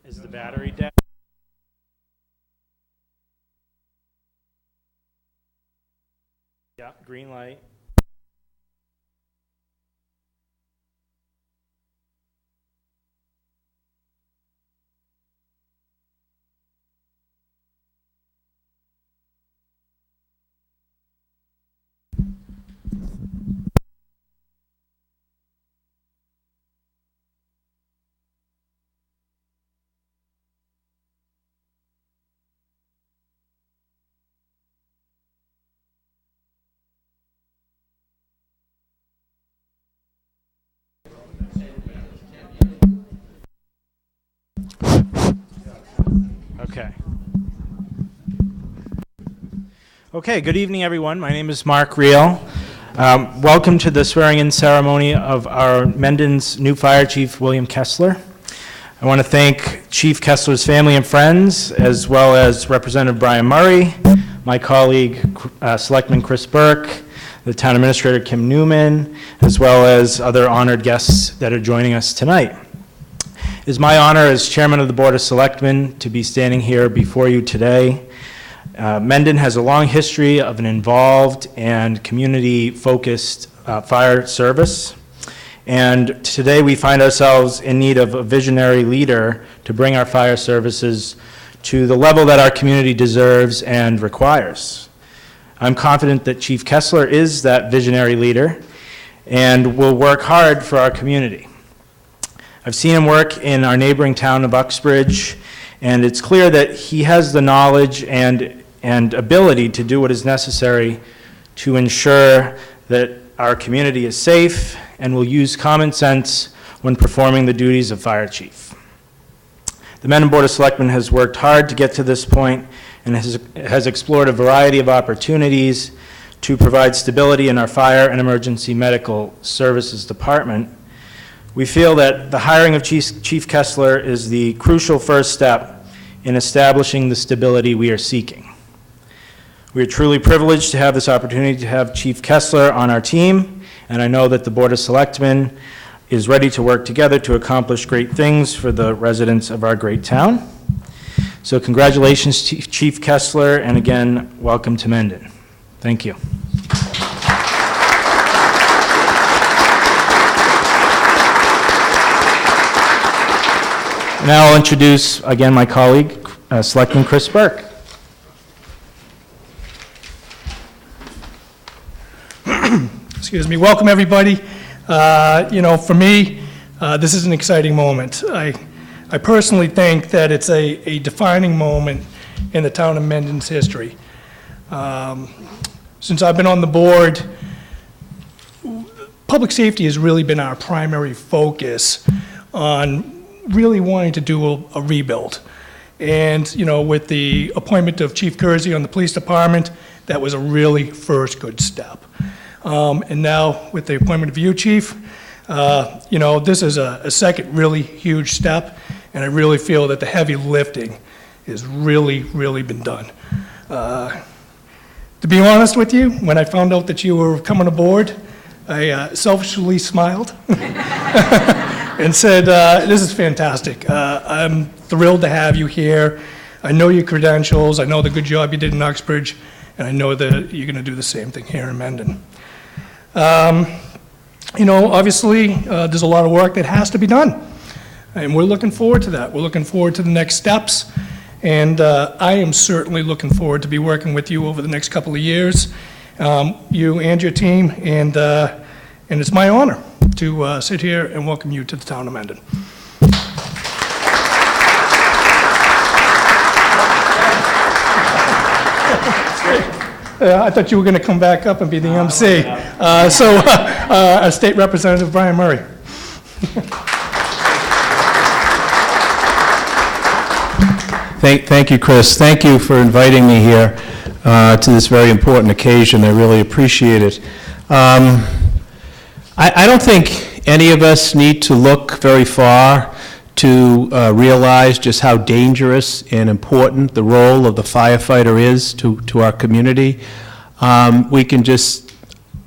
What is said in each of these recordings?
Is the battery dead? Yeah, green light. Okay. Okay, good evening, everyone. My name is Mark Reel. Welcome to the swearing-in ceremony of our Mendon's new fire chief, William Kessler. I want to thank Chief Kessler's family and friends, as well as Representative Brian Murray, my colleague, Selectman Chris Burke, the town administrator, Kim Newman, as well as other honored guests that are joining us tonight. It is my honor as chairman of the Board of Selectmen to be standing here before you today. Mendon has a long history of an involved and community-focused fire service. And today we find ourselves in need of a visionary leader to bring our fire services to the level that our community deserves and requires. I'm confident that Chief Kessler is that visionary leader and will work hard for our community. I've seen him work in our neighboring town of Uxbridge, and it's clear that he has the knowledge and ability to do what is necessary to ensure that our community is safe and will use common sense when performing the duties of fire chief. The Mendon Board of Selectmen has worked hard to get to this point and has explored a variety of opportunities to provide stability in our fire and emergency medical services department. We feel that the hiring of Chief Kessler is the crucial first step in establishing the stability we are seeking. We are truly privileged to have this opportunity to have Chief Kessler on our team, and I know that the Board of Selectmen is ready to work together to accomplish great things for the residents of our great town. So congratulations, Chief Kessler, and again, welcome to Mendon. Thank you. Now I'll introduce, again, my colleague, Selectman Chris Burke. Excuse me. Welcome, everybody. For me, this is an exciting moment. I personally think that it's a defining moment in the town of Mendon's history. Since I've been on the board, public safety has really been our primary focus on really wanting to do a rebuild. And, with the appointment of Chief Kersey on the police department, that was a really first good step. And now with the appointment of you, Chief, this is a second really huge step, and I really feel that the heavy lifting has really, really been done. To be honest with you, when I found out that you were coming aboard, I selfishly smiled and said, this is fantastic. I'm thrilled to have you here. I know your credentials, I know the good job you did in Uxbridge, and I know that you're gonna do the same thing here in Mendon. Obviously, there's a lot of work that has to be done, and we're looking forward to that. We're looking forward to the next steps, and I am certainly looking forward to be working with you over the next couple of years, you and your team, and it's my honor to sit here and welcome you to the town of Mendon. I thought you were going to come back up and be the MC. Our State Representative Brian Murray. Thank you, Chris. Thank you for inviting me here to this very important occasion. I really appreciate it. I don't think any of us need to look very far to realize just how dangerous and important the role of the firefighter is to our community. We can just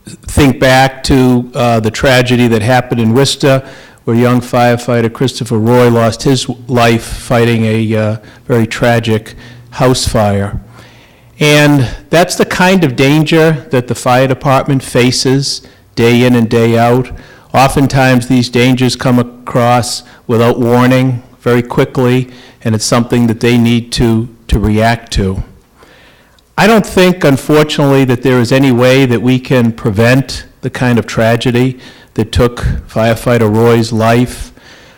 think back to the tragedy that happened in Worcester where young firefighter Christopher Roy lost his life fighting a very tragic house fire. And that's the kind of danger that the fire department faces day in and day out. Oftentimes, these dangers come across without warning very quickly, and it's something that they need to react to. I don't think, unfortunately, that there is any way that we can prevent the kind of tragedy that took firefighter Roy's life.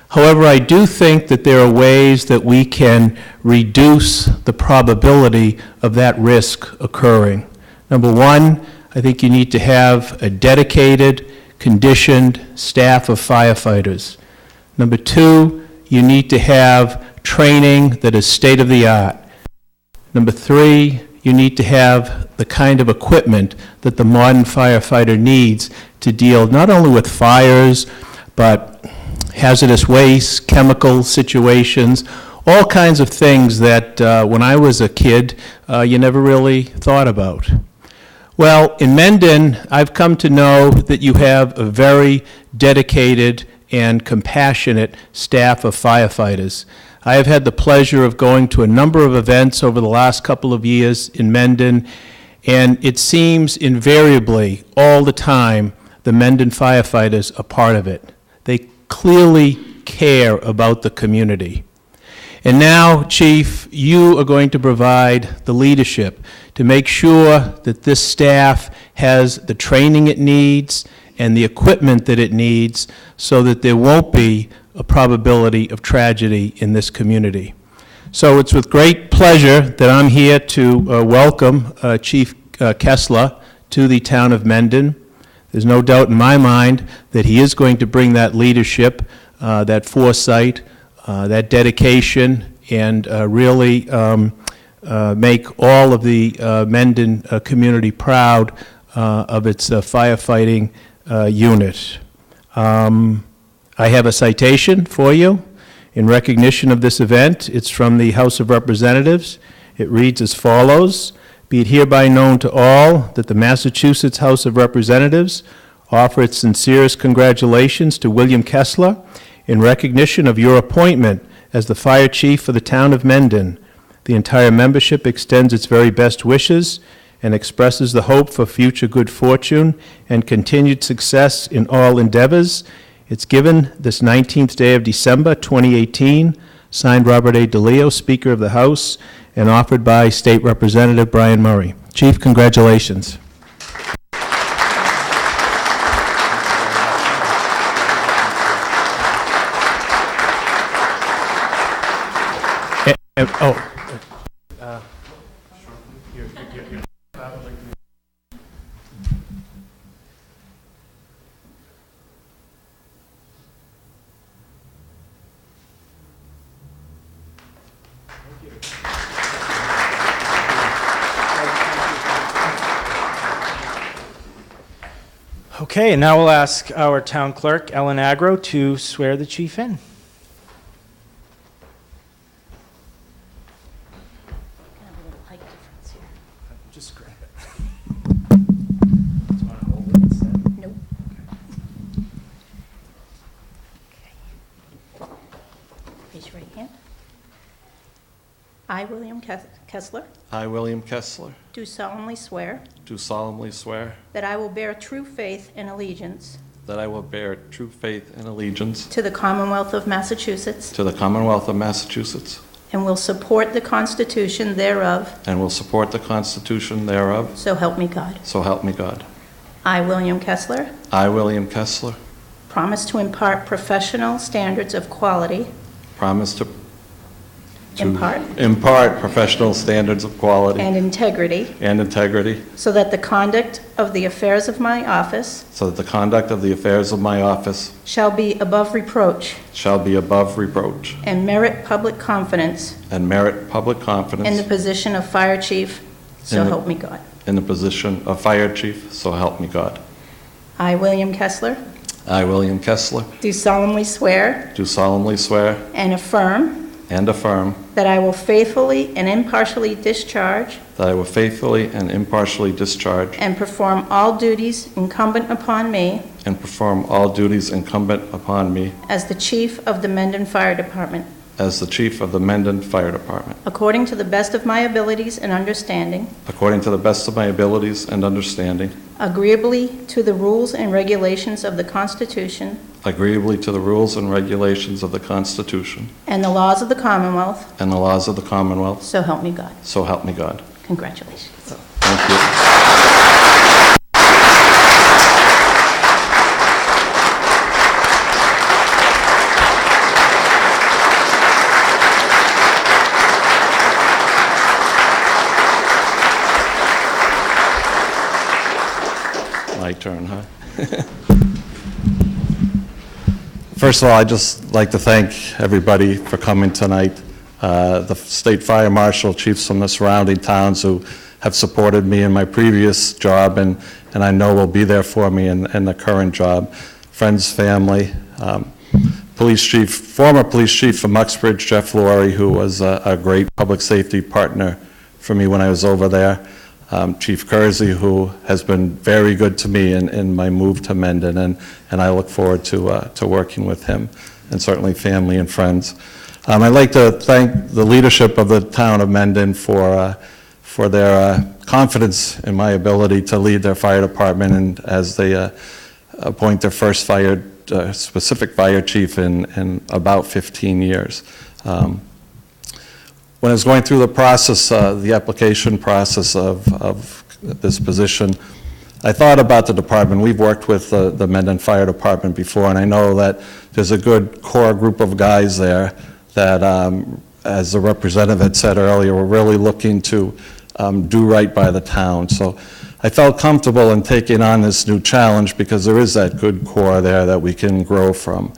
However, I do think that there are ways that we can reduce the probability of that risk occurring. Number one, I think you need to have a dedicated, conditioned staff of firefighters. Number two, you need to have training that is state-of-the-art. Number three, you need to have the kind of equipment that the modern firefighter needs to deal not only with fires, but hazardous waste, chemical situations, all kinds of things that when I was a kid, you never really thought about. Well, in Mendon, I've come to know that you have a very dedicated and compassionate staff of firefighters. I have had the pleasure of going to a number of events over the last couple of years in Mendon, and it seems invariably, all the time, the Mendon firefighters are part of it. They clearly care about the community. And now, Chief, you are going to provide the leadership to make sure that this staff has the training it needs and the equipment that it needs so that there won't be a probability of tragedy in this community. So it's with great pleasure that I'm here to welcome Chief Kessler to the town of Mendon. There's no doubt in my mind that he is going to bring that leadership, that foresight, that dedication, and really make all of the Mendon community proud of its firefighting unit. I have a citation for you in recognition of this event. It's from the House of Representatives. It reads as follows: "Be it hereby known to all that the Massachusetts House of Representatives offer its sincerest congratulations to William Kessler in recognition of your appointment as the fire chief for the town of Mendon. The entire membership extends its very best wishes and expresses the hope for future good fortune and continued success in all endeavors. It's given this 19th day of December, 2018, signed Robert A. DeLeo, Speaker of the House, and offered by State Representative Brian Murray." Chief, congratulations. Okay, and now we'll ask our town clerk, Ellen Agro, to swear the chief in. Just grab it. Do you want to hold it instead? Nope. Okay. Raise your right hand. I, William Kessler, I, William Kessler, do solemnly swear do solemnly swear that I will bear true faith and allegiance that I will bear true faith and allegiance to the Commonwealth of Massachusetts to the Commonwealth of Massachusetts and will support the Constitution thereof, and will support the Constitution thereof, so help me God. so help me God. I, William Kessler, I, William Kessler, promise to impart professional standards of quality, promise to impart professional standards of quality and integrity, and integrity, so that the conduct of the affairs of my office so that the conduct of the affairs of my office shall be above reproach shall be above reproach and merit public confidence and merit public in the confidence position of fire chief, so In the- help me God. in the position of fire chief, so help me God. I, William I, William Kessler, do solemnly swear do solemnly swear and affirm and affirm that I will faithfully and impartially discharge that I will faithfully and impartially discharge and perform all duties incumbent upon me and perform all duties incumbent upon me as the Chief of the Mendon Fire Department, as the Chief of the Mendon Fire Department, according to the best of my abilities and understanding, according to the best of my abilities and understanding, agreeably to the rules and regulations of the Constitution agreeably to the rules and regulations of the Constitution and the laws of the Commonwealth, and the laws of the Commonwealth, so help me God. so help me God. Congratulations. Thank you. My turn, huh? First of all, I'd just like to thank everybody for coming tonight. The State Fire Marshal, chiefs from the surrounding towns who have supported me in my previous job and I know will be there for me in the current job. Friends, family, police chief, former police chief from Uxbridge, Jeff Laurie, who was a great public safety partner for me when I was over there. Chief Kersey, who has been very good to me in my move to Mendon, and I look forward to working with him, and certainly family and friends. I'd like to thank the leadership of the town of Mendon for their confidence in my ability to lead their fire department, and as they appoint their first specific fire chief in about 15 years. When I was going through the process, the application process of this position, I thought about the department. We've worked with the Mendon Fire Department before, and I know that there's a good core group of guys there that, as the representative had said earlier, we're really looking to do right by the town. So I felt comfortable in taking on this new challenge because there is that good core there that we can grow from.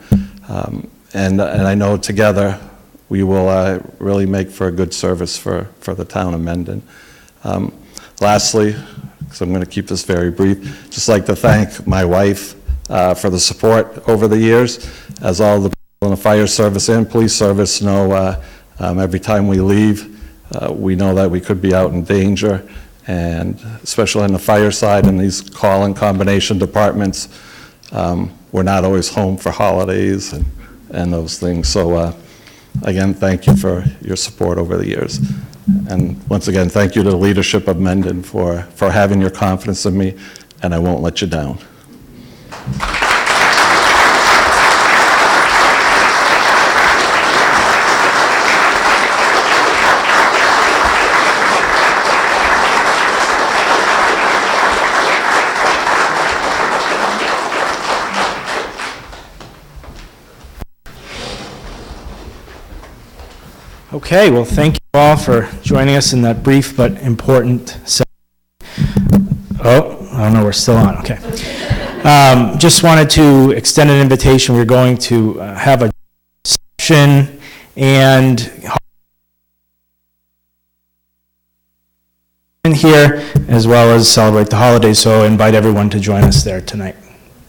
And I know together we will really make for a good service for the town of Mendon. Lastly, because I'm going to keep this very brief, just like to thank my wife for the support over the years. As all the people in the fire service and police service know, every time we leave, we know that we could be out in danger, and especially on the fire side in these call and combination departments, we're not always home for holidays and those things. So again, thank you for your support over the years. And once again, thank you to the leadership of Mendon for having your confidence in me, and I won't let you down. Okay, well, thank you all for joining us in that brief but important session. Oh, no, we're still on, okay. Just wanted to extend an invitation. We're going to have a session and here, as well as celebrate the holidays, so I invite everyone to join us there tonight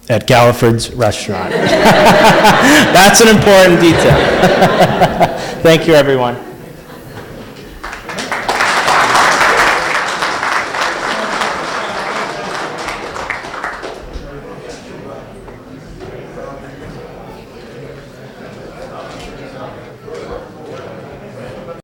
at Galliford's Restaurant. That's an important detail. Thank you, everyone.